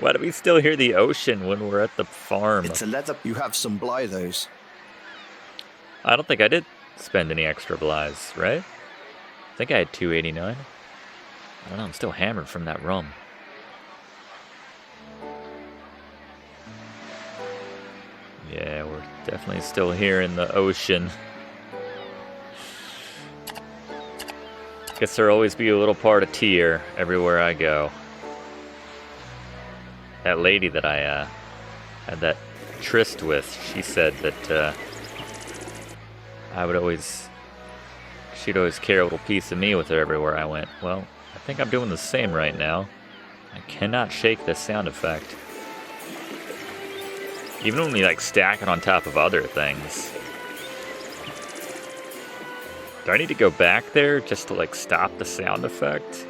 Why do we still hear the ocean when we're at the farm? It's a leather. You have some bly those. I don't think I did spend any extra blighs, right? I think I had 289. I don't know, I'm still hammered from that rum. Yeah, we're definitely still here in the ocean. Guess there'll always be a little part of Tyr everywhere I go. That lady that I had that tryst with, she said that she'd always carry a little piece of me with her everywhere I went. Well, I think I'm doing the same right now. I cannot shake this sound effect. Even when we like stack it on top of other things. Do I need to go back there just to like stop the sound effect?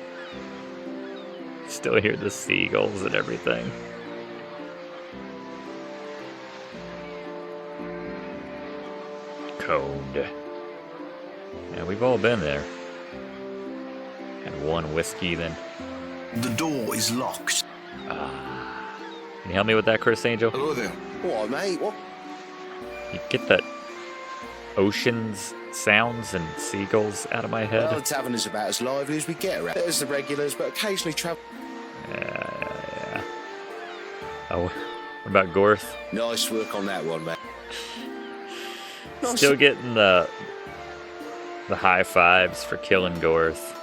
Still hear the seagulls and everything. Coned. Yeah, we've all been there. Had one whiskey then. The door is locked. Can you help me with that, Chris Angel? Hello there. What, mate? What? You get that ocean's sounds and seagulls out of my head? Well, the tavern is about as lively as we get around. There's the regulars, but occasionally travel. Yeah. Oh, what about Gorth? Nice work on that one, mate. Still getting the high fives for killing Gorth.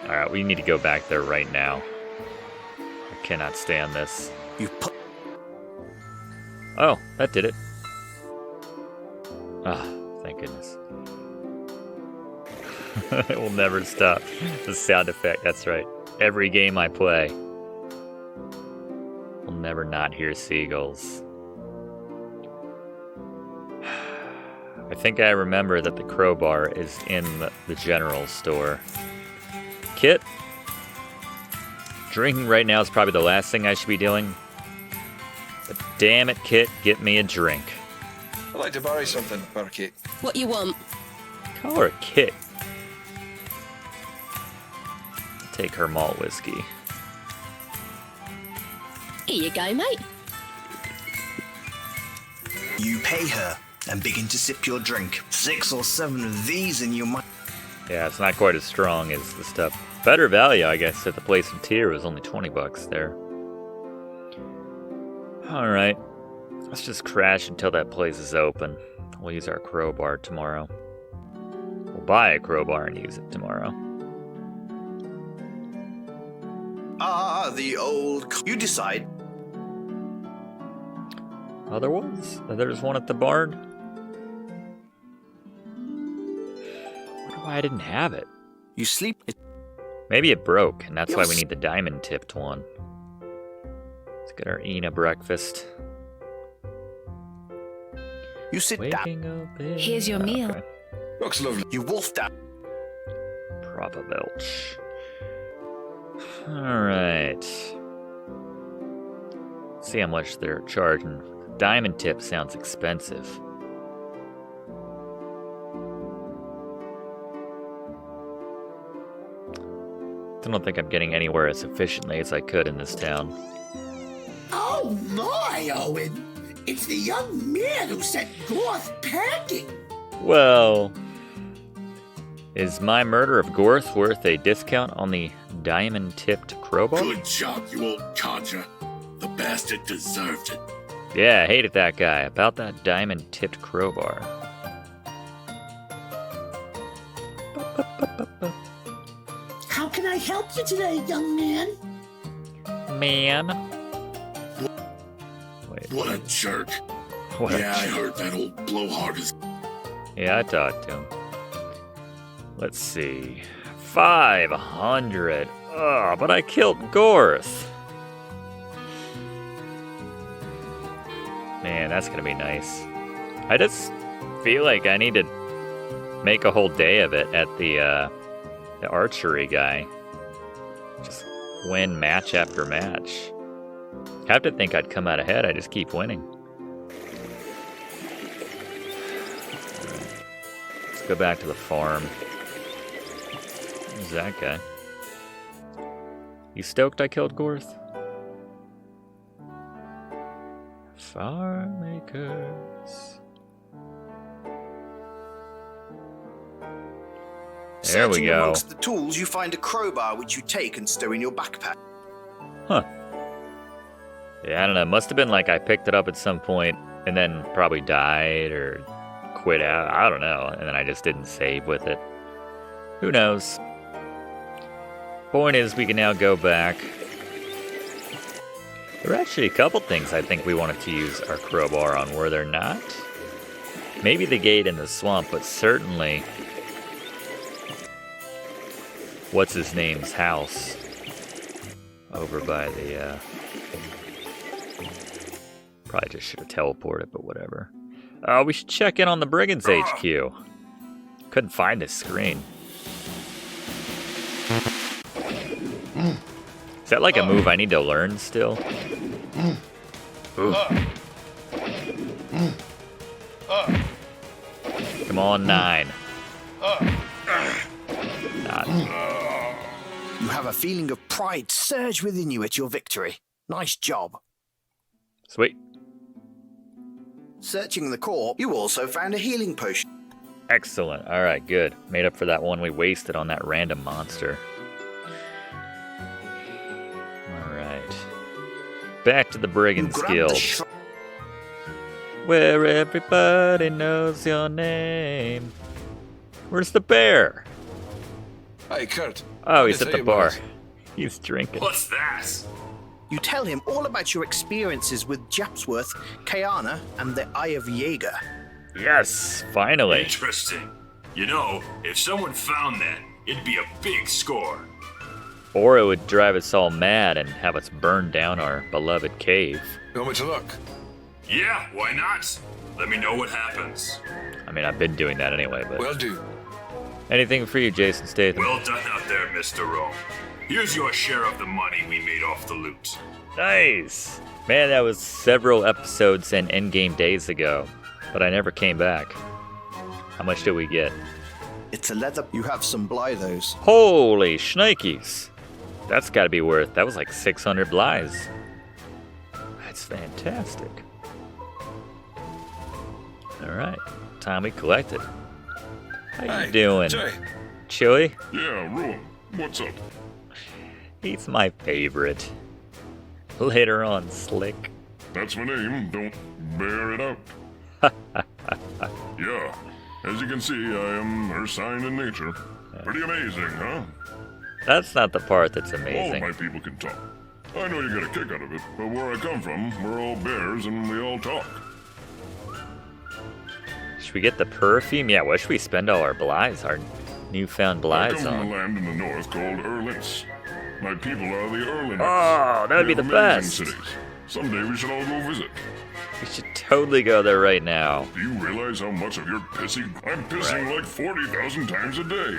Alright, we need to go back there right now. I cannot stand this. You put. Oh, that did it. Ah, thank goodness. It will never stop. The sound effect, that's right. Every game I play, will never not hear seagulls. I think I remember that the crowbar is in the general store. Kit, drinking right now is probably the last thing I should be doing. But damn it, Kit, get me a drink. I'd like to borrow something, Barkeep. What you want? Call her Kit. Take her malt whiskey. Here you go, mate. You pay her and begin to sip your drink. 6 or 7 of these and you might. Yeah, it's not quite as strong as the stuff. Better value, I guess, at the place in Tyr was only 20 bucks there. Alright. Let's just crash until that place is open. We'll use our crowbar tomorrow. We'll buy a crowbar and use it tomorrow. Ah, the old. You decide. Oh, there was. There's one at the barn. I wonder why I didn't have it. You sleep. Maybe it broke, and that's why we need the diamond-tipped one. Let's get our Ina breakfast. You sit Waking down. up in... Here's your meal. Okay. Looks lovely. You wolf down. Proper belch. Alright. See how much they're charging. Diamond tip sounds expensive. I don't think I'm getting anywhere as efficiently as I could in this town. Oh my, Owen! It's the young man who sent Gorth packing! Well, is my murder of Gorth worth a discount on the diamond-tipped crowbar? Good job, you old codger. The bastard deserved it. Yeah, I hated that guy. About that diamond-tipped crowbar. How can I help you today, young man? Man. Wait, What a jerk. what? Yeah, I heard that old blowhard is... Yeah, I talked to him. Let's see. 500. Oh, but I killed Gorth. Man, that's gonna be nice. I just feel like I need to make a whole day of it at the archery guy. Just win match after match. I have to think I'd come out ahead. I just keep winning. Let's go back to the farm. Who's that guy? You stoked I killed Gorth? Fire makers. There we Searching go. amongst the tools, you find a crowbar which you take and stow in your backpack. Huh. Yeah, I don't know. Must have been like I picked it up at some point and then probably died or quit out. I don't know. And then I just didn't save with it. Who knows? Point is, we can now go back. There were actually a couple things I think we wanted to use our crowbar on, were there not? Maybe the gate in the swamp, but certainly what's his name's house over by the probably just should have teleported, but whatever. We should check in on the Brigands HQ. Couldn't find this screen. Is that like a move I need to learn still? Ooh. Come on, 9. Not. You have a feeling of pride surge within you at your victory. Nice job. Sweet. Searching the core, you also found a healing potion. Excellent. Alright, good. Made up for that one we wasted on that random monster. Alright. Back to the Brigands You grabbed the Guild. Where everybody knows your name. Where's the bear? Hey, Kurt. Oh, What he's did at I the say bar. about it? He's drinking. What's that? You tell him all about your experiences with Japsworth, Kayanna, and the Eye of Jaeger. Yes, finally. Interesting. You know, if someone found that, it'd be a big score. Or it would drive us all mad and have us burn down our beloved cave. You want me to look? Yeah, why not? Let me know what happens. I mean, I've been doing that anyway, but... Will do. Anything for you, Jason Statham? Well done out there, Mr. Rome. Here's your share of the money we made off the loot. Nice! Man, that was several episodes and endgame days ago, but I never came back. How much did we get? It's a leather. You have some Blythos. Holy shnikes! That's gotta be worth, that was like 600 Blythes. That's fantastic. Alright, time we collected. How you doing? Jay. Chewy? Yeah, Rome. What's up? He's my favorite. Later on, Slick. That's my name. Don't bear it out. Yeah. As you can see, I am her sign in nature. Pretty amazing, huh? That's not the part that's All amazing. my people can talk. I know you get a kick out of it, but where I come from, we're all bears and we all talk. Should we get the perfume? Yeah, what should we spend all our Blythes, our newfound I come Blythes from a on? land in the north called Erlins. My people are the Erlinites. Oh, that would be They the have best. amazing cities. Someday we should all go visit. We should totally go there right now. Do you realize how much of your pissing? I'm pissing like 40,000 times a day.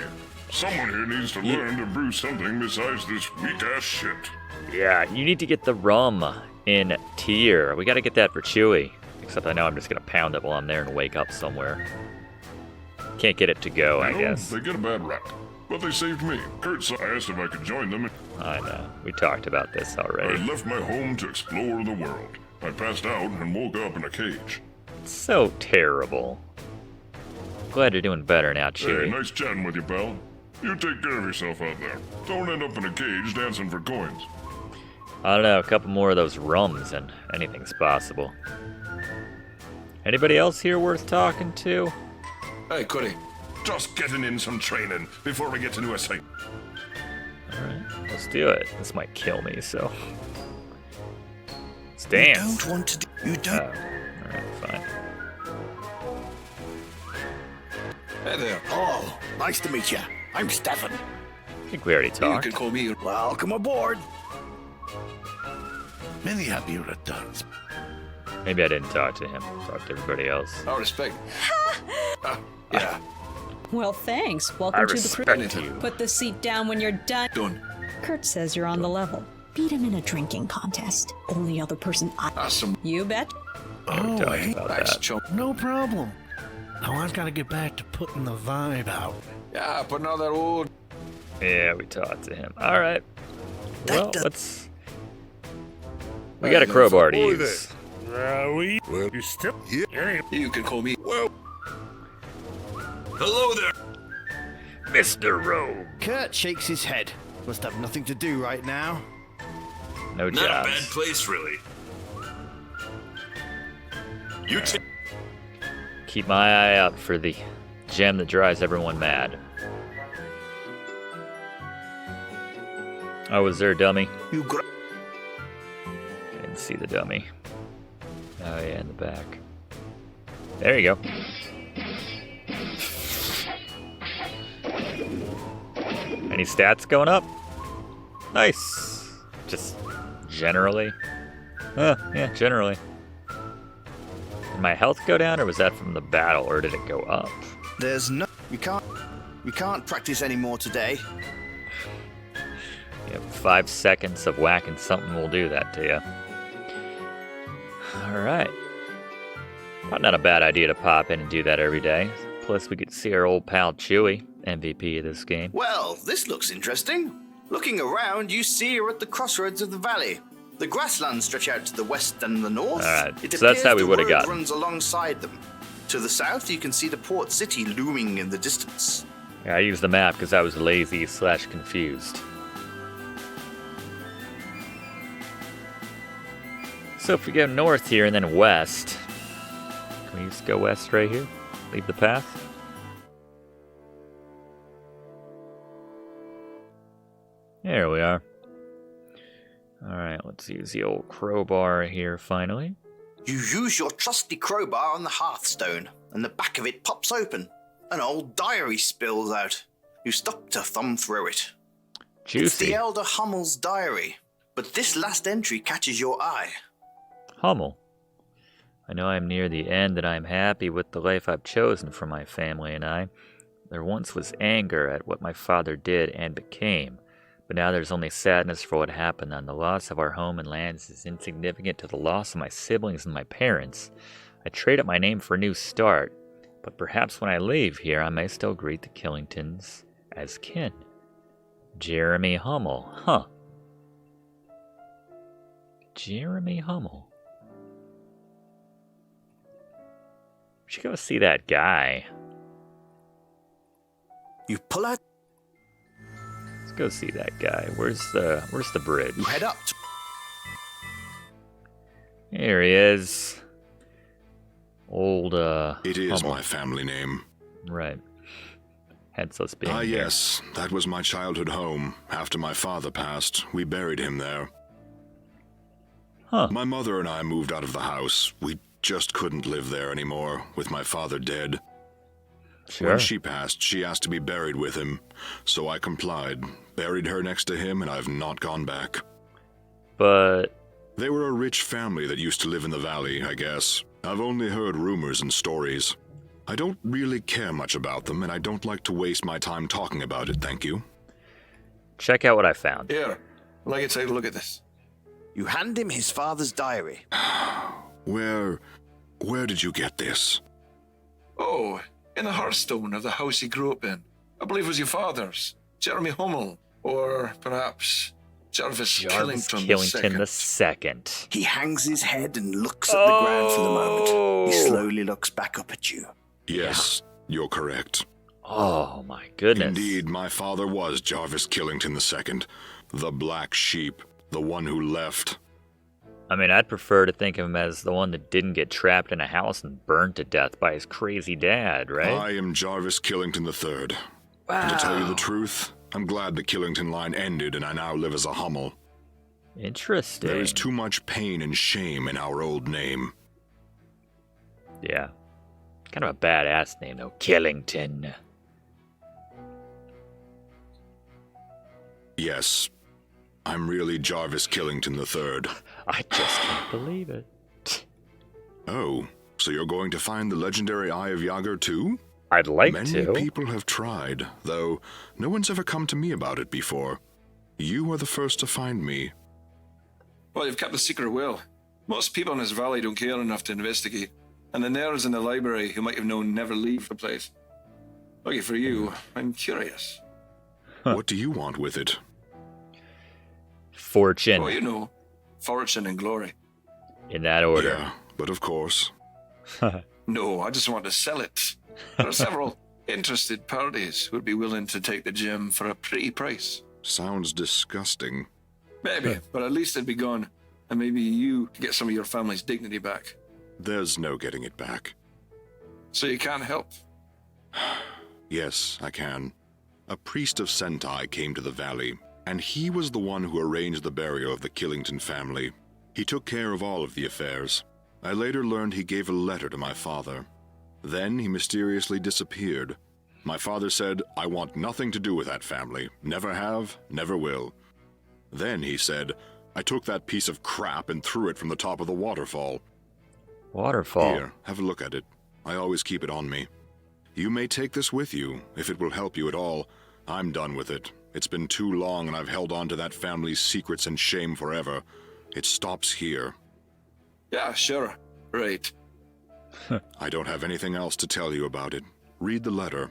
Someone here needs to learn to brew something besides this weak-ass shit. Yeah, you need to get the rum in tier. We gotta get that for Chewy. Except I know I'm just gonna pound it while I'm there and wake up somewhere. Can't get it to go, I You know, guess. They get a bad rap. But they saved me. Kurt said I asked if I could join them. I know. We talked about this I already. left my home to explore the world. I passed out and woke up in a cage. So terrible. Glad you're doing better now, Hey, Chewy. nice chatting with you, pal. You take care of yourself out there. Don't end up in a cage dancing for coins. I don't know, a couple more of those rums and anything's possible. Anybody else here worth talking to? Hey, Cuddy. Just getting in some training before we get to new assignment. Alright, let's do it. This might kill me, so. Let's You dance. don't want to do. You don't. Alright, fine. Hey there. Oh, nice to meet you. I'm Stefan. I think we already You talked. can call me. Welcome aboard. Many happy returns. Maybe I didn't talk to him. Talk to everybody else. I respect. Yeah. Well, thanks. I Welcome to the respect you. Put the seat down when you're done. Done. Kurt says you're on the level. Beat him in a drinking contest. Only other person That's some You bet. Yeah, we talked about nice that. chump. No problem. Now I've got to get back to putting the vibe out. Yeah, but now that old. Yeah, we talked to him. Alright. Well, does- let's... We got a crowbar to use. Well, you still... Yeah. You can call me. Well, hello there. Mr. Rogue. Kurt shakes his head. Must have nothing to do right now. No Not a bad jobs. place, really. You take. Keep my eye out for the gem that drives everyone mad. Oh, was there a dummy? You gra- Didn't see the dummy. Oh yeah, in the back. There you go. Any stats going up? Nice. Just generally. Yeah, generally. Did my health go down, or was that from the battle, or did it go up? There's no... We can't practice anymore today. Yeah, 5 seconds of whacking something will do that to you. Alright. Probably not a bad idea to pop in and do that every day. Plus, we get to see our old pal Chewie, MVP of this game. Well, this looks interesting. Looking around, you see you're at the crossroads of the valley. The grasslands stretch out to the west and the north. Alright, It so that's appears how we the would've road got. runs alongside them. To the south, you can see the port city looming in the distance. Yeah, I used the map because I was lazy / confused. So if we go north here and then west, can we just go west right here? Leave the path? There we are. Alright, let's use the old crowbar here finally. You use your trusty crowbar on the hearthstone, and the back of it pops open. An old diary spills out. You stop to thumb through it. It's the Juicy. elder Hummel's diary, but this last entry catches your eye. Hummel. I know I'm near the end and I'm happy with the life I've chosen for my family and I. There once was anger at what my father did and became, but now there's only sadness for what happened, and the loss of our home and lands is insignificant to the loss of my siblings and my parents. I trade up my name for a new start, but perhaps when I leave here I may still greet the Killingtons as kin. Jeremy Hummel, huh? Jeremy Hummel. We should go see that guy. You pull out. Let's go see that guy. Where's the bridge? You head up. Here he is. Old It is Hummel. my family name. Right. Hence us being Ah, here. yes, that was my childhood home. After my father passed, we buried him there. Huh. My mother and I moved out of the house. We just couldn't live there anymore, with my father dead. Sure. When she passed, she asked to be buried with him, so I complied, buried her next to him, and I've not gone back. But They were a rich family that used to live in the valley, I guess. I've only heard rumors and stories. I don't really care much about them, and I don't like to waste my time talking about it, thank you. check out what I found. Here, I'd like you to take a look at this. You hand him his father's diary. Where did you get this? Oh, in the hearthstone of the house he grew up in. I believe it was your father's, Jeremy Hummel, or perhaps Jarvis Jarvis Killington Killington II. the second. He hangs his head and looks at the ground for the moment. He slowly looks back up at you. Yes, you're correct. Oh my goodness. Indeed, my father was Jarvis Killington II, the black sheep, the one who left. I mean, I'd prefer to think of him as the one that didn't get trapped in a house and burned to death by his crazy dad, right? I am Jarvis Killington III. And to tell you the truth, I'm glad the Killington line ended and I now live as a Hummel. Interesting. There is too much pain and shame in our old name. Yeah. Kind of a badass name, though. Killington. Yes, I'm really Jarvis Killington III. I just can't believe it. Oh, so you're going to find the legendary Eye of Yager too? I'd like Many to. people have tried, though no one's ever come to me about it before. You are the first to find me. Well, you've kept the secret well. Most people in this valley don't care enough to investigate, and the nerds in the library who might have known never leave the place. Lucky for you, I'm curious. What do you want with it? Fortune. Oh, you know, fortune and glory. In that order. Yeah, but of course. No, I just want to sell it. There are several interested parties who would be willing to take the gem for a pretty price. Sounds disgusting. Maybe, but at least it'd be gone, and maybe you could get some of your family's dignity back. There's no getting it back. So you can't help? Yes, I can. A priest of Sentai came to the valley, and he was the one who arranged the burial of the Killington family. He took care of all of the affairs. I later learned he gave a letter to my father. Then he mysteriously disappeared. My father said, "I want nothing to do with that family. Never have, never will." Then he said, "I took that piece of crap and threw it from the top of the waterfall." Waterfall. Here, have a look at it. I always keep it on me. You may take this with you, if it will help you at all. I'm done with it. It's been too long, and I've held on to that family's secrets and shame forever. It stops here. Yeah, sure. Right. I don't have anything else to tell you about it. Read the letter.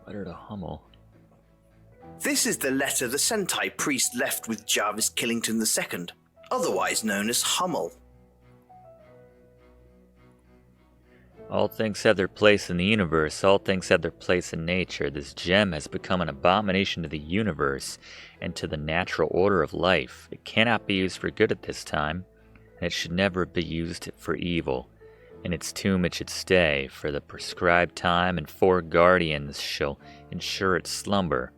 Letter to Hummel. This is the letter the Sentai priest left with Jarvis Killington II, otherwise known as Hummel. All things have their place in the universe. All things have their place in nature. This gem has become an abomination to the universe and to the natural order of life. It cannot be used for good at this time, and it should never be used for evil. In its tomb it should stay for the prescribed time, and 4 guardians shall ensure its slumber.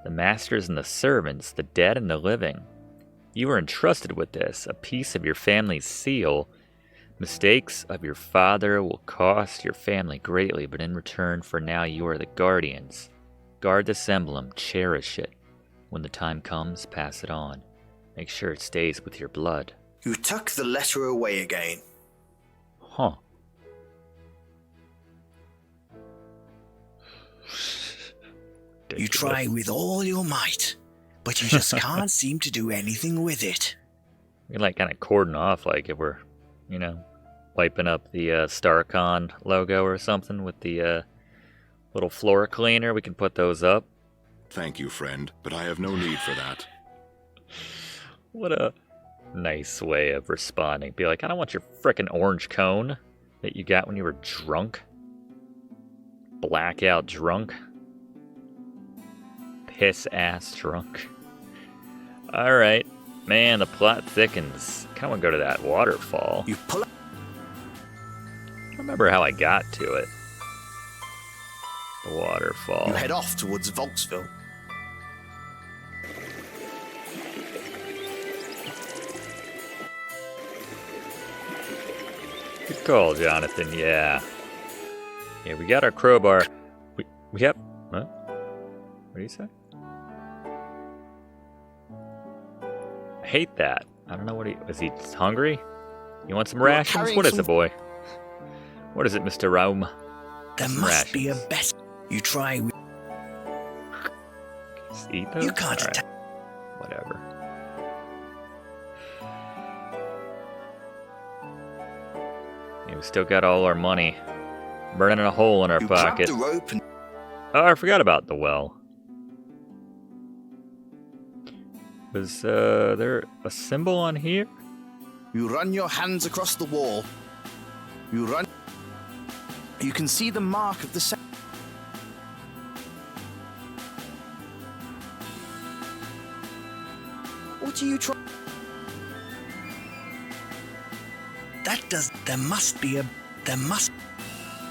The masters and the servants, the dead and the living. You are entrusted with this, a piece of your family's seal. Mistakes of your father will cost your family greatly, but in return for now you are the guardians. Guard this emblem, cherish it. When the time comes, pass it on. Make sure it stays with your blood. You tuck the letter away again. Huh. You try with all your might, but you just can't seem to do anything with it. We like kind of cordon off, like if we're, wiping up the StarCon logo or something with the little floor cleaner. We can put those up. Thank you, friend, but I have no need for that. What a nice way of responding. Be like, I don't want your frickin' orange cone that you got when you were drunk. Blackout drunk. Piss-ass drunk. Alright. Man, the plot thickens. Kind of want to go to that waterfall. You pull up. I don't remember how I got to it. The waterfall. You head off towards Volksville. Good call, Jonathan. Yeah. Yeah, we got our crowbar. We have... Huh? What do you say? I hate that. I don't know what is he hungry? You want some rations? What is it, boy? What is it, Mr. Rome? There must be a better. You try. Just eat those? You can't All right. attack. Whatever. Yeah, we still got all our money burning a hole in our pocket. Grab the rope and Oh, I forgot about the well. Was there a symbol on here? you run your hands across the wall. You run. You can see the mark of the. What are you trying? That does. There must be a. There must.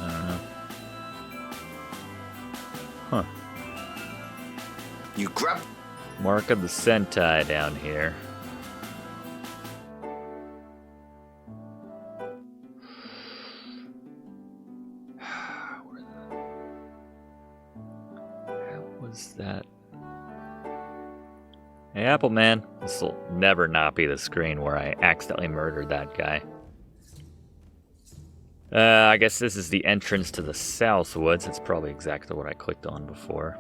I don't know. Huh. You grab. Mark of the Sentai down here. How was that? Hey, Appleman. This will never not be the screen where I accidentally murdered that guy. I guess this is the entrance to the Southwoods. It's probably exactly what I clicked on before.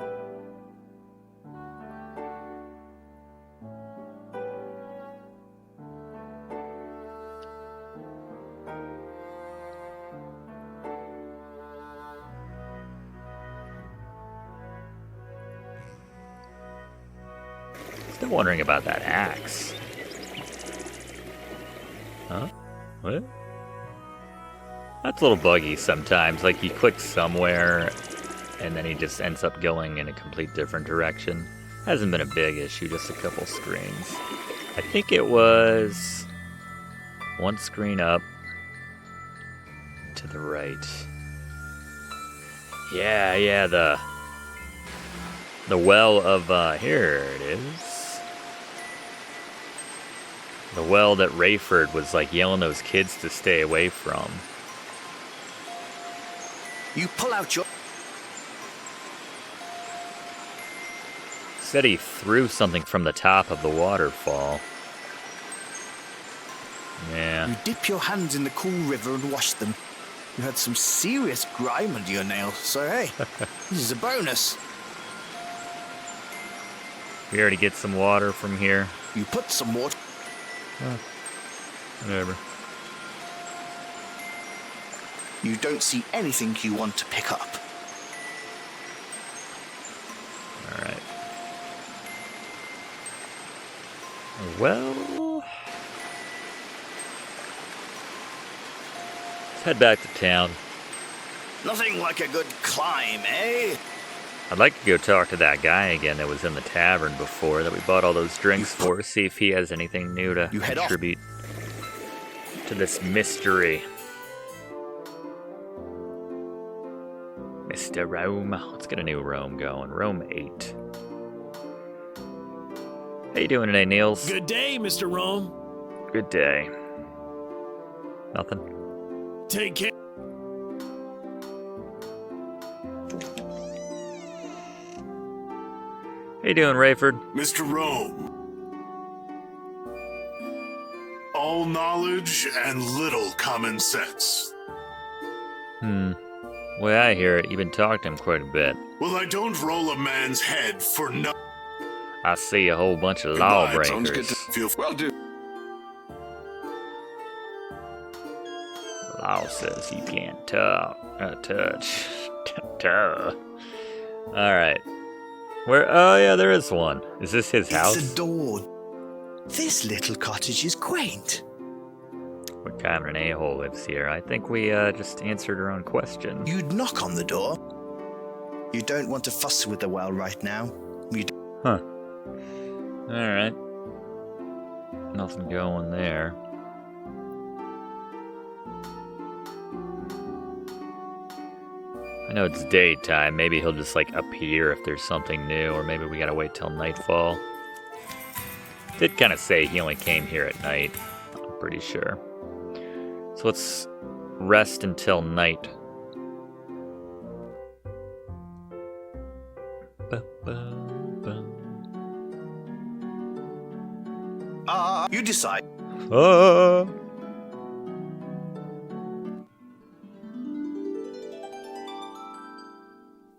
Still wondering about that axe. Huh? What? That's a little buggy sometimes. Like, he clicks somewhere, and then he just ends up going in a complete different direction. Hasn't been a big issue, just a couple screens. I think it was one screen up to the right. Yeah, the well of, here it is. The well that Rayford was, like, yelling those kids to stay away from. You pull out your... Said he threw something from the top of the waterfall. Yeah. You dip your hands in the cool river and wash them. You had some serious grime under your nails, so hey, this is a bonus. We already get some water from here. You put some water... Oh, whatever. You don't see anything you want to pick up. Alright. Well... let's head back to town. Nothing like a good climb, eh? I'd like to go talk to that guy again that was in the tavern before, that we bought all those drinks for, see if he has anything new to contribute to this mystery. Mr. Rome. Let's get a new Rome going. Rome 8. How you doing today, Niels? Good day, Mr. Rome. Good day. Nothing? Take care. How you doing, Rayford? Mr. Rome. All knowledge and little common sense. The way I hear it, you've been talking to him quite a bit. Well, I don't roll a man's head for no... I see a whole bunch of Goodbye. lawbreakers. Sounds good to feel well, dude. Law says you can't touch. Alright. Where? Oh, yeah, there is one. Is this his house? It's adored. This little cottage is quaint. What kind of an a-hole lives here? I think we just answered our own question. You'd knock on the door. You don't want to fuss with the well right now. Huh. Alright. Nothing going there. I know it's daytime. Maybe he'll just, like, appear if there's something new, or maybe we gotta wait till nightfall. Did kind of say he only came here at night. I'm pretty sure. So let's rest until night. You decide.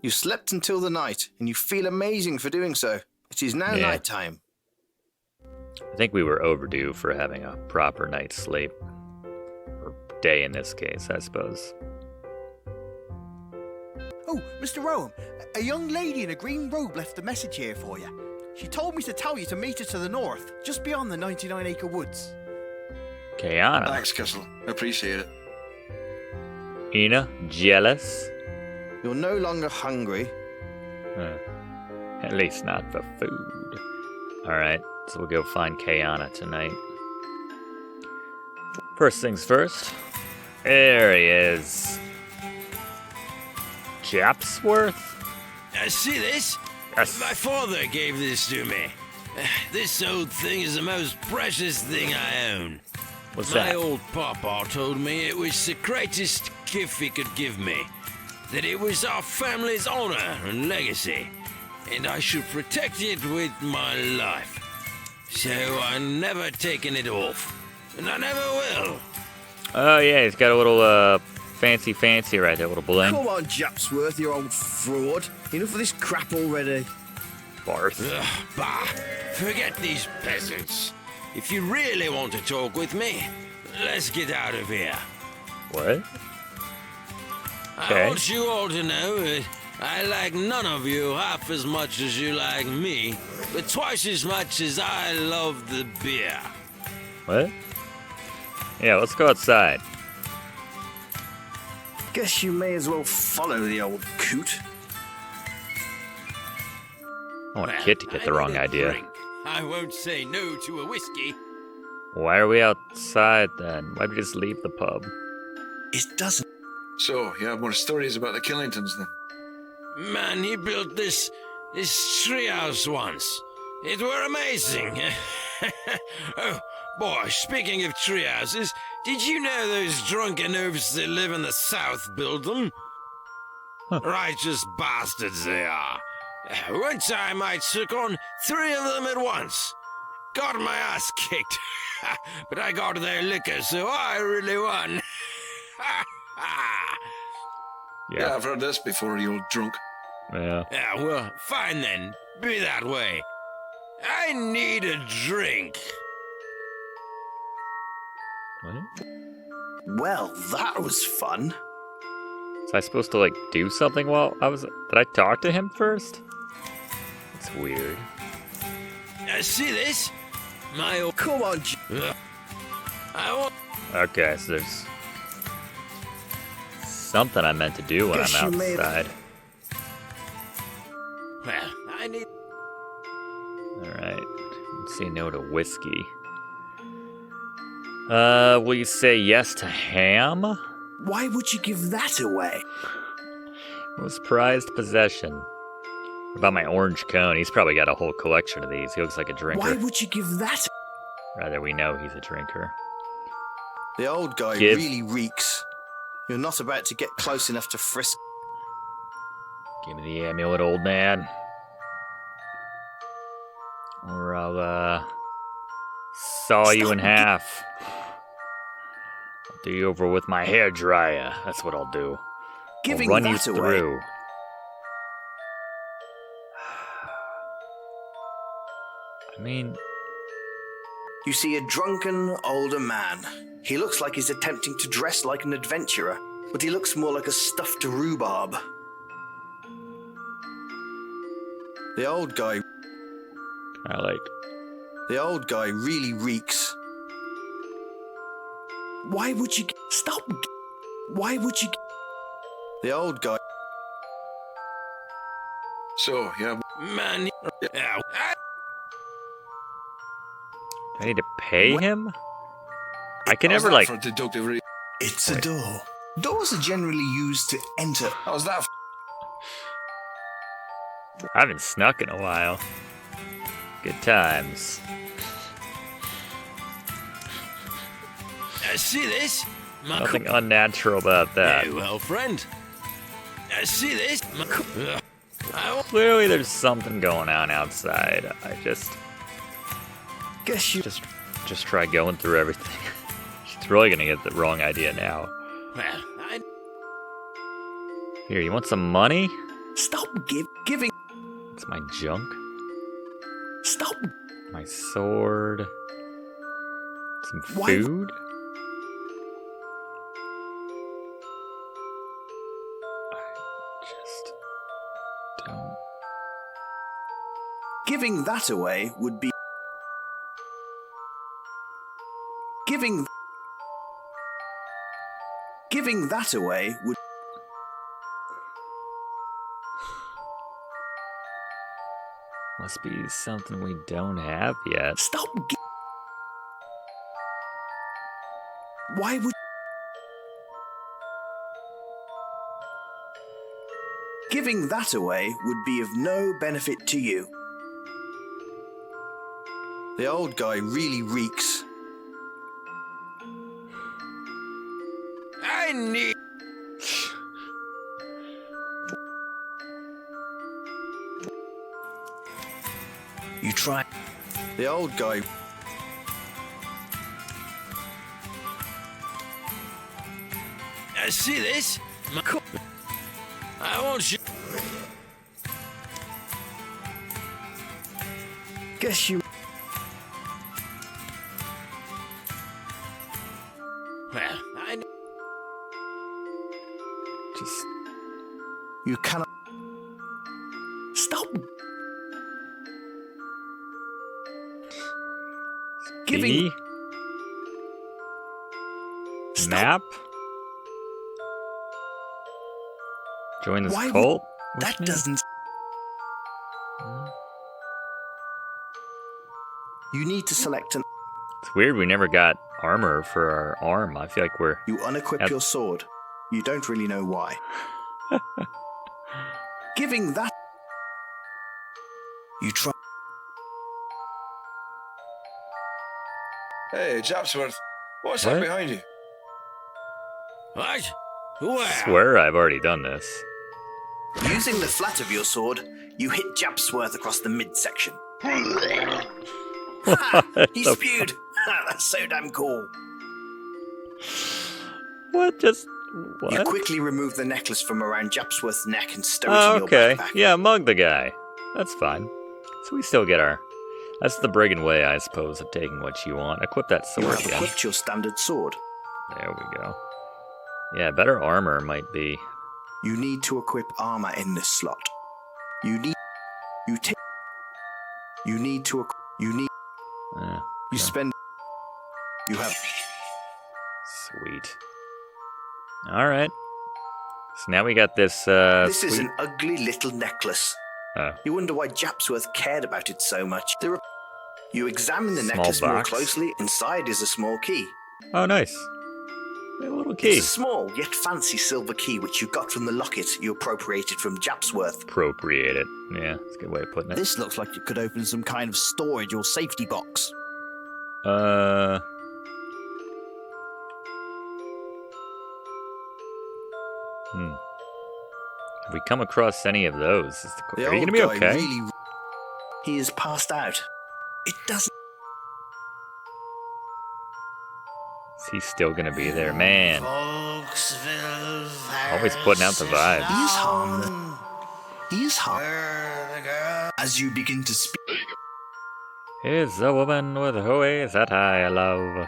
You slept until the night, and you feel amazing for doing so. It is now nighttime. I think we were overdue for having a proper night's sleep. Or day in this case, I suppose. Oh, Mr. Rome, a young lady in a green robe left a message here for you. She told me to tell you to meet her to the north, just beyond the 99-acre woods. Kiana. Thanks, Kissel. I appreciate it. Ina, jealous? You're no longer hungry. At least not for food. Alright, so we'll go find Kayanna tonight. First things first. There he is. Japsworth? See this? Yes. My father gave this to me. This old thing is the most precious thing I own. What's My that? old papa told me it was the greatest gift he could give me. That it was our family's honor and legacy. And I should protect it with my life. So I never taken it off. And I never will. Oh yeah, he's got a little fancy right there, little bling. Come on, Japsworth, you old fraud. Enough of this crap already. Barth. Bah, forget these peasants. If you really want to talk with me, let's get out of here. What? I want you all to know that I like none of you half as much as you like me, but twice as much as I love the beer. What? Yeah, let's go outside. Guess you may as well follow the old coot. I want a kid to get the wrong idea. Drink. I won't say no to a whiskey. Why are we outside then? Why don't we just leave the pub? It doesn't. So, you have more stories about the Killingtons then? Man, he built this treehouse once. It were amazing. Oh, boy, speaking of treehouses, did you know those drunken oafs that live in the south build them? Righteous bastards they are. One time I took on 3 of them at once. Got my ass kicked. But I got their liquor, so I really won. Yeah, I've heard this before, you old drunk. Yeah. Yeah, well, fine then. Be that way. I need a drink. What? Well, that was fun. Was I supposed to, like, do something while I was... Did I talk to him first? That's weird. See this? My old... Come on, I want... Okay, so there's... something I meant to do when Guess I'm you may have- outside. Well, I need... Alright. Let's say no to whiskey. Will you say yes to ham? Why would you give that away? Most prized possession. What about my orange cone? He's probably got a whole collection of these. He looks like a drinker. Why would you give that? Rather, we know he's a drinker. The old guy Give- really reeks. You're not about to get close enough to frisk. Give me the amulet, old man. Or I'll, saw you in half. I'll do you over with my hairdryer. That's what I'll do. Giving I'll run you that away. through. I mean... You see a drunken, older man. He looks like he's attempting to dress like an adventurer, but he looks more like a stuffed rhubarb. The old guy really reeks. Why would you... Stop. Why would you... The old guy... So, yeah. Man... I need to pay him? I can How's never, that like... for deductive reason? It's a door. Doors are generally used to enter. How's that? I haven't snuck in a while. Good times. See this? My Nothing unnatural about that. Hey, well, friend. See this? Clearly there's something going on outside. I just... Guess you... Just try going through everything. She's really gonna get the wrong idea now. Well, Here, you want some money? Stop giving... It's my junk. Stop... My sword. Some Why- food? I just don't... Giving that away would be... Giving that away would... Must be something we don't have yet. Stop... Why would... Giving that away would be of no benefit to you. The old guy really reeks. I need... You try... The old guy... See this? I want you... Guess you... Well, I... Just... You cannot... Stop... Giving... B? Map? Join this Why would- cult? That Which map? doesn't. You need to select an. It's weird we never got armor for our arm. I feel like we're... You unequip Yep. your sword. You don't really know why. Giving that. You try. Hey, Japsworth, what's that What? behind you? What? I Where? swear I've already done this. Using the flat of your sword, you hit Japsworth across the midsection. Ha! He the spewed. Ha, that's so damn cool. What? Just... What? You quickly remove the necklace from around Japsworth's neck and stow it Oh, in your okay. backpack. Yeah, mug the guy. That's fine. So we still get our... That's the brigand way, I suppose, of taking what you want. Equip that You sword have again. equipped your standard sword. There we go. Yeah, better armor might be... You need to equip armor in this slot. You need to you need eh, you spend you have sweet. Alright. So now we got this, this is sweet... an ugly little necklace. Oh. You wonder why Japsworth cared about it so much. You examine the Small necklace more box. closely. Inside is a small key. Oh, nice. A little key. It's a small yet fancy silver key which you got from the locket you appropriated from Japsworth. Appropriate it. Yeah, that's a good way of putting it. This looks like it could open some kind of storage or safety box. Have we come across any of those? Is The Are you old gonna be guy okay? really- He is passed out. It doesn't. Is he still gonna be there? Man. Always putting out the vibes. He is harmless. He is harmless. As you begin to speak, Is a woman with ways that I love.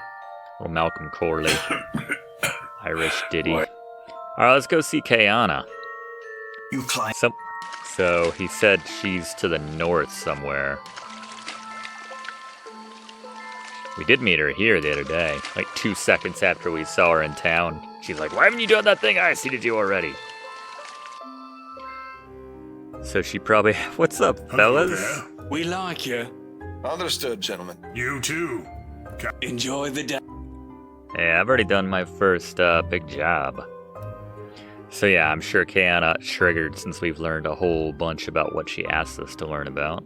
Little Malcolm Corley. Irish ditty. Alright, let's go see Kayanna. you climb. So he said she's to the north somewhere. We did meet her here the other day, like 2 seconds after we saw her in town. She's like, why haven't you done that thing I see to do already? So she probably... What's up, fellas? We like you. Understood, gentlemen. You too. Enjoy the day. Yeah, I've already done my first big job. So yeah, I'm sure Kiana triggered since we've learned a whole bunch about what she asked us to learn about.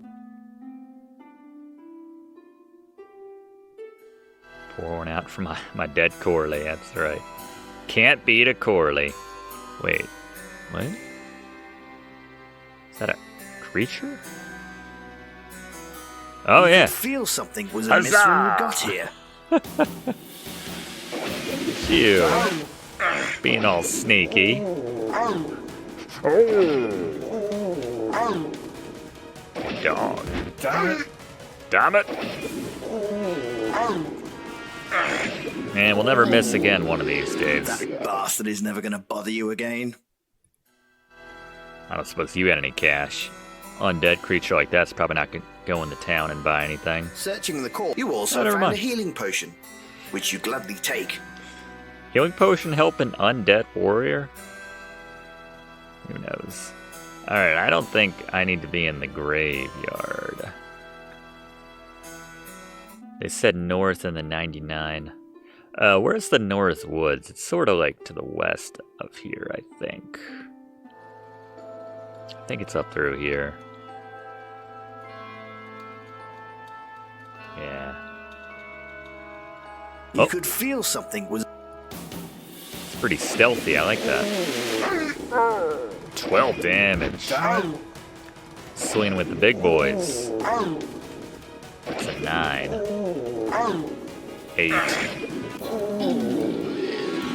Pour one out for my dead Corley, that's right. Can't beat a Corley. Wait, what? Is that a creature? Oh You yeah. could feel something was amiss when you got here. You being all sneaky. Dog. Damn it. Man, we'll never miss again one of these days. That bastard is never going to bother you again. I don't suppose you had any cash. Undead creature like that's probably not gonna go into town and buy anything. Searching the core, you also Oh, never found mind. a healing potion, which you gladly take. Healing potion help an undead warrior? Who knows? Alright, I don't think I need to be in the graveyard. They said north in the 99. Where's the North Woods? It's sort of like to the west of here, I think. I think it's up through here. Yeah. You Oh. could feel something was. It's pretty stealthy, I like that. 12 damage. Swinging with the big boys. That's a 9. 8.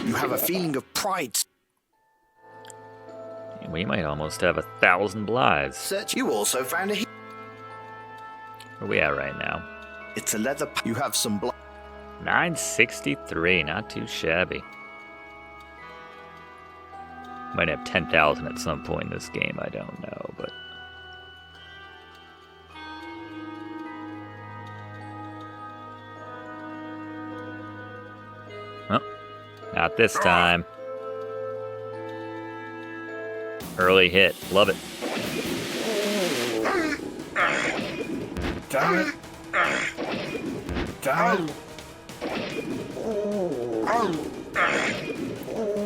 You have a feeling of pride. We might almost have 1,000 blythes. Search. You also found a. Where we at right now? It's a leather. You have some blood. 963, not too shabby. Might have 10,000 at some point in this game, I don't know, but... Oh, Not this time. Early hit. Love it. Damn it. Damn it.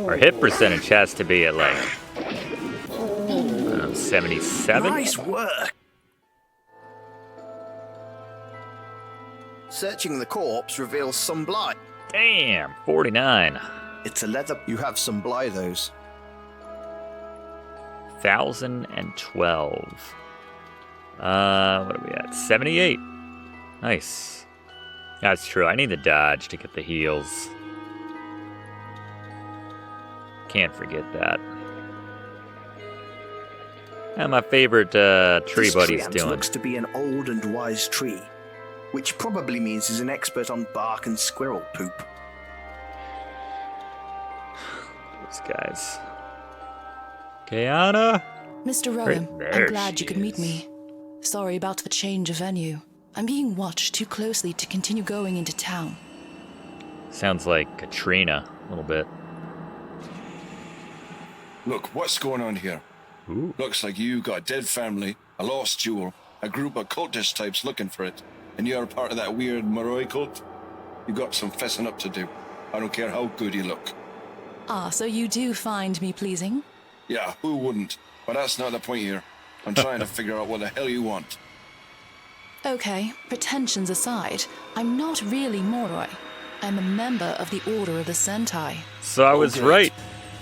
Our hit percentage has to be at like 77. Nice work. Searching the corpse reveals some bly. Damn, 49. It's a leather. You have some bly, those. 1,012. What are we at? 78. Nice. That's true. I need the dodge to get the heals. Can't forget that. And my favorite tree This buddy's treant doing. looks to be an old and wise tree, which probably means he's an expert on bark and squirrel poop. These guys. Kiana? Mr. Rowan, There I'm glad she you could meet is. me. Sorry about the change of venue. I'm being watched too closely to continue going into town. Sounds like Katrina a little bit. Look, what's going on here? Ooh. Looks like you got a dead family, a lost jewel, a group of cultist types looking for it, and you're part of that weird Moroi cult. You got some fessing up to do. I don't care how good you look. Ah, so you do find me pleasing? Yeah, who wouldn't? But that's not the point here. I'm trying to figure out what the hell you want. Okay, pretensions aside, I'm not really Moroi. I'm a member of the Order of the Sentai. So I was Okay. right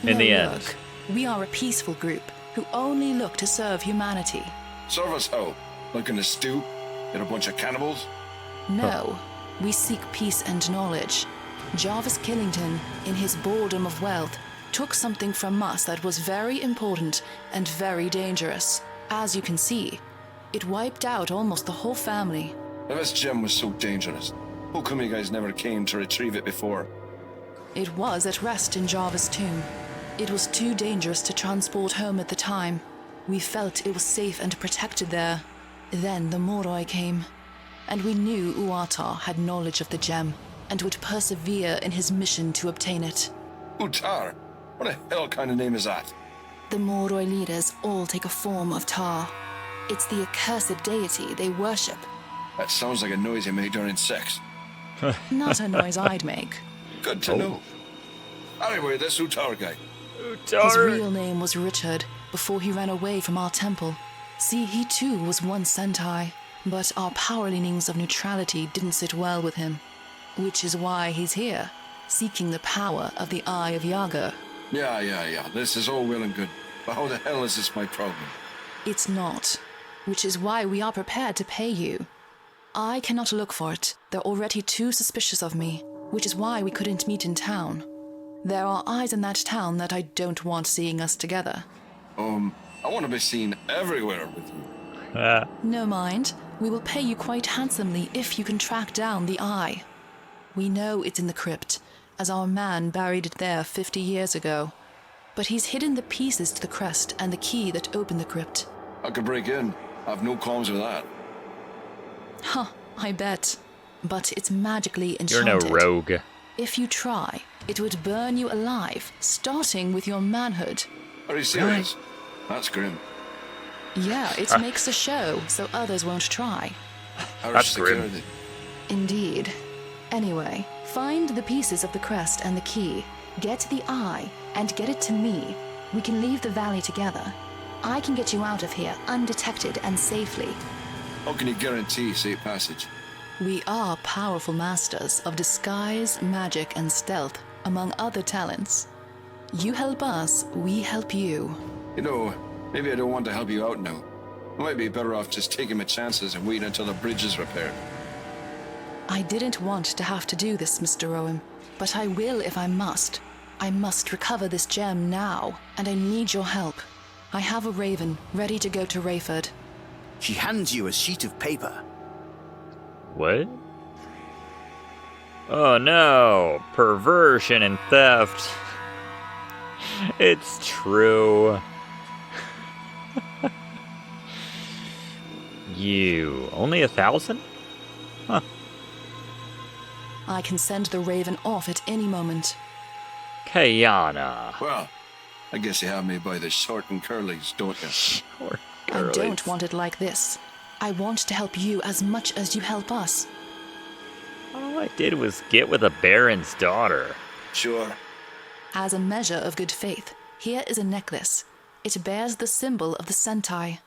in No, the end. look, we are a peaceful group who only look to serve humanity. Serve us how? Like in a stew? You're a bunch of cannibals? No, we seek peace and knowledge. Jarvis Killington, in his boredom of wealth, took something from us that was very important and very dangerous. As you can see, it wiped out almost the whole family. If this gem was so dangerous, how come you guys never came to retrieve it before? It was at rest in Jarvis' tomb. It was too dangerous to transport home at the time. We felt it was safe and protected there. Then the Moroi came, and we knew Uatar had knowledge of the gem and would persevere in his mission to obtain it. Utar? What the hell kind of name is that? The Moroi leaders all take a form of Tar. It's the accursed deity they worship. That sounds like a noise you make during sex. Not a noise I'd make. Good to know. Anyway, this Utar guy. His real name was Richard, before he ran away from our temple. See, he too was once Sentai, but our power leanings of neutrality didn't sit well with him. Which is why he's here, seeking the power of the Eye of Yaga. Yeah. This is all well and good. But how the hell is this my problem? It's not. Which is why we are prepared to pay you. I cannot look for it. They're already too suspicious of me, which is why we couldn't meet in town. There are eyes in that town that I don't want seeing us together. I want to be seen everywhere with you. No mind. We will pay you quite handsomely if you can track down the eye. We know it's in the crypt, as our man buried it there 50 years ago. But he's hidden the pieces to the crest and the key that opened the crypt. I could break in. I've no qualms with that. Huh, I bet. But it's magically You're enchanted. no rogue. If you try, it would burn you alive, starting with your manhood. Are you serious? That's grim. Yeah, it makes a show, so others won't try. That's grim. Indeed. Anyway, find the pieces of the crest and the key, get the eye, and get it to me. We can leave the valley together. I can get you out of here undetected and safely. How can you guarantee safe passage? We are powerful masters of disguise, magic, and stealth, among other talents. You help us, we help you. You know, maybe I don't want to help you out now. I might be better off just taking my chances and waiting until the bridge is repaired. I didn't want to have to do this, Mr. Rowan, but I will if I must. I must recover this gem now, and I need your help. I have a raven ready to go to Rayford. She hands you a sheet of paper. What? Oh no! Perversion and theft. It's true. You only 1,000? Huh. I can send the raven off at any moment. Kayanna. Well, I guess you have me by the short and curlies, don't you? I don't want it like this. I want to help you as much as you help us. All I did was get with a baron's daughter. Sure. As a measure of good faith, here is a necklace. It bears the symbol of the Sentai.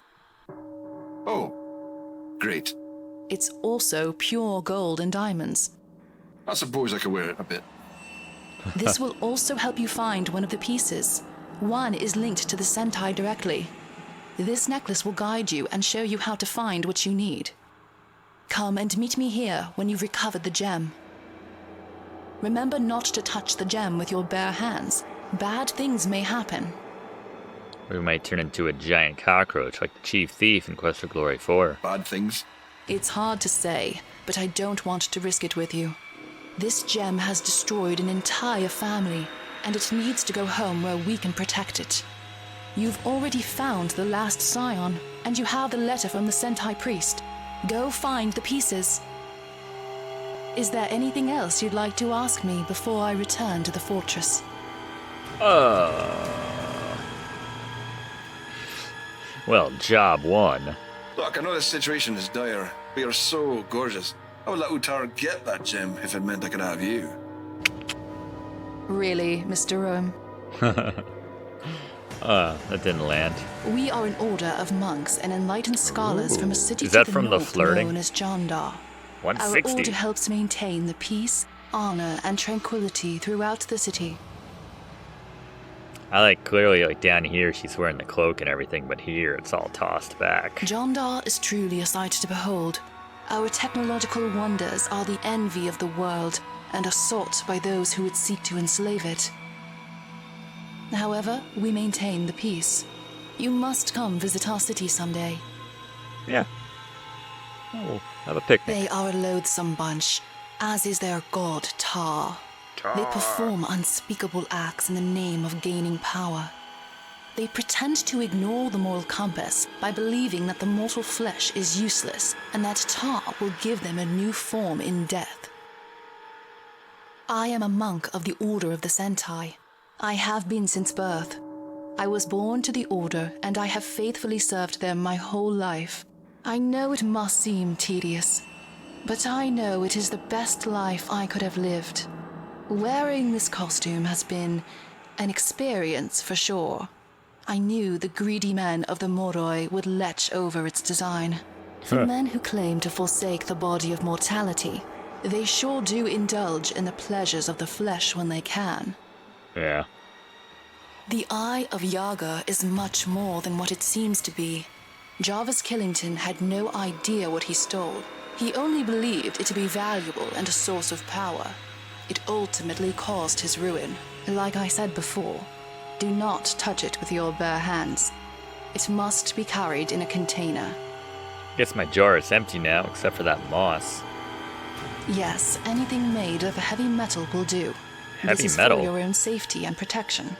Oh, great. It's also pure gold and diamonds. I suppose I could wear it a bit. This will also help you find one of the pieces. One is linked to the Sentai directly. This necklace will guide you and show you how to find what you need. Come and meet me here when you've recovered the gem. Remember not to touch the gem with your bare hands. Bad things may happen. We might turn into a giant cockroach like the chief thief in Quest for Glory 4. Bad things? It's hard to say, but I don't want to risk it with you. This gem has destroyed an entire family, and it needs to go home where we can protect it. You've already found the last scion, and you have the letter from the Sentai priest. Go find the pieces. Is there anything else you'd like to ask me before I return to the fortress? Well, job one. Look, I know this situation is dire, but you're so gorgeous. I would let Utar get that gem if it meant I could have you. Really, Mr. Rome? That didn't land. We are an order of monks and enlightened scholars from a city Is that to the from the north flirting? known as Jandar. 160. Our order helps maintain the peace, honor, and tranquility throughout the city. I clearly down here she's wearing the cloak and everything, but here it's all tossed back. Jandar is truly a sight to behold. Our technological wonders are the envy of the world and are sought by those who would seek to enslave it. However, we maintain the peace. You must come visit our city someday. Yeah. We'll have a picnic. They are a loathsome bunch, as is their god Tar. They perform unspeakable acts in the name of gaining power. They pretend to ignore the moral compass by believing that the mortal flesh is useless and that Tar will give them a new form in death. I am a monk of the Order of the Sentai. I have been since birth. I was born to the Order and I have faithfully served them my whole life. I know it must seem tedious, but I know it is the best life I could have lived. Wearing this costume has been an experience for sure. I knew the greedy men of the Moroi would lech over its design. For men who claim to forsake the body of mortality, they sure do indulge in the pleasures of the flesh when they can. Yeah. The Eye of Yaga is much more than what it seems to be. Jarvis Killington had no idea what he stole. He only believed it to be valuable and a source of power. It ultimately caused his ruin. Like I said before, do not touch it with your bare hands. It must be carried in a container. Guess my jar is empty now, except for that moss. Yes, anything made of heavy metal will do. Heavy this is metal? for your own safety and protection.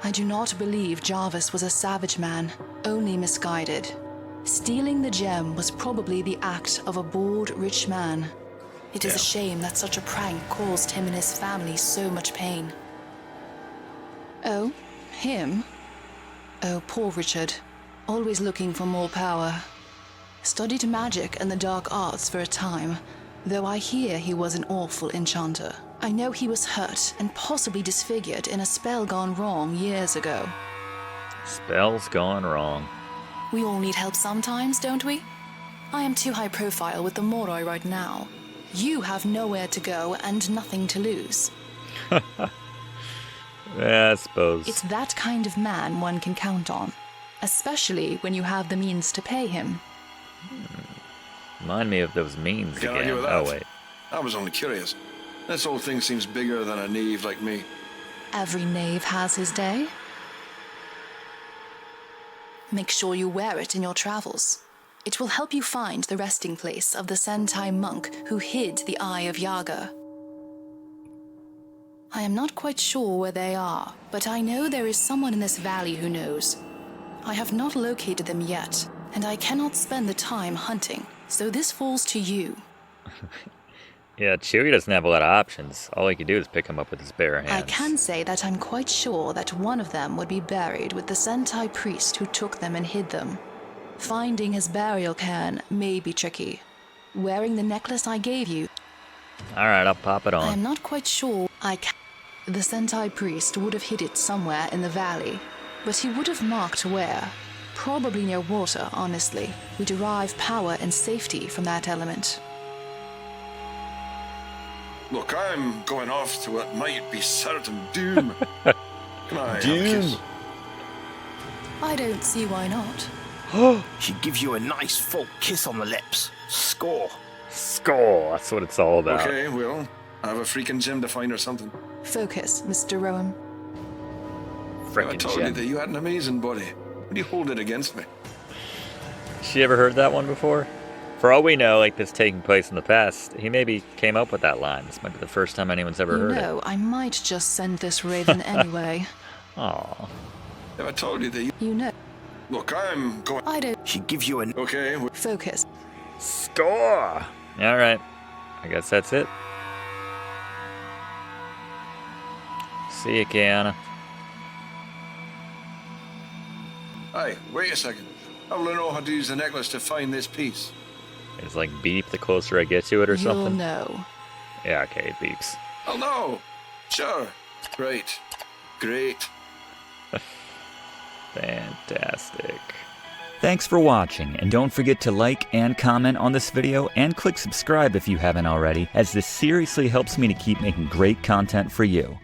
I do not believe Jarvis was a savage man, only misguided. Stealing the gem was probably the act of a bored, rich man. It is a shame that such a prank caused him and his family so much pain. Oh, him? Oh, poor Richard. Always looking for more power. Studied magic and the dark arts for a time, though I hear he was an awful enchanter. I know he was hurt and possibly disfigured in a spell gone wrong years ago. Spells gone wrong. We all need help sometimes, don't we? I am too high profile with the Moroi right now. You have nowhere to go and nothing to lose. Yeah, I suppose. It's that kind of man one can count on, especially when you have the means to pay him. Remind me of those means Can't again. argue with that. Oh, wait. I was only curious. This whole thing seems bigger than a knave like me. Every knave has his day. Make sure you wear it in your travels. It will help you find the resting place of the Sentai monk who hid the Eye of Yaga. I am not quite sure where they are, but I know there is someone in this valley who knows. I have not located them yet, and I cannot spend the time hunting, so this falls to you. Yeah, Chewie doesn't have a lot of options. All he can do is pick him up with his bare hands. I can say that I'm quite sure that one of them would be buried with the Sentai priest who took them and hid them. Finding his burial cairn may be tricky. Wearing the necklace I gave you... Alright, I'll pop it on. I'm not quite sure The Sentai priest would have hid it somewhere in the valley, but he would have marked where. Probably near water, honestly. We derive power and safety from that element. Look, I'm going off to what might be certain doom. Can I have a kiss? I don't see why not. She gives you a nice full kiss on the lips. Score. Score, that's what it's all about. Okay, well, I have a freaking gem to find or something. Focus, Mr. Rowan. I told you that you had an amazing body. Would you hold it against me? She ever heard that one before? For all we know, like this taking place in the past, he maybe came up with that line. This might be the first time anyone's ever heard it. I might just send this raven anyway. Aww. Have I told you that You know. Look, I'm going... I don't... She gives you an... Okay. Focus. Score! Alright. I guess that's it. See ya, Kiana. Hey, wait a second. How will I know how to use the necklace to find this piece? It's like beep the closer I get to it or something? You'll know. Yeah, okay, it beeps. Oh no! Sure. Right. Great. Fantastic. Thanks for watching, and don't forget to like and comment on this video and click subscribe if you haven't already, as this seriously helps me to keep making great content for you.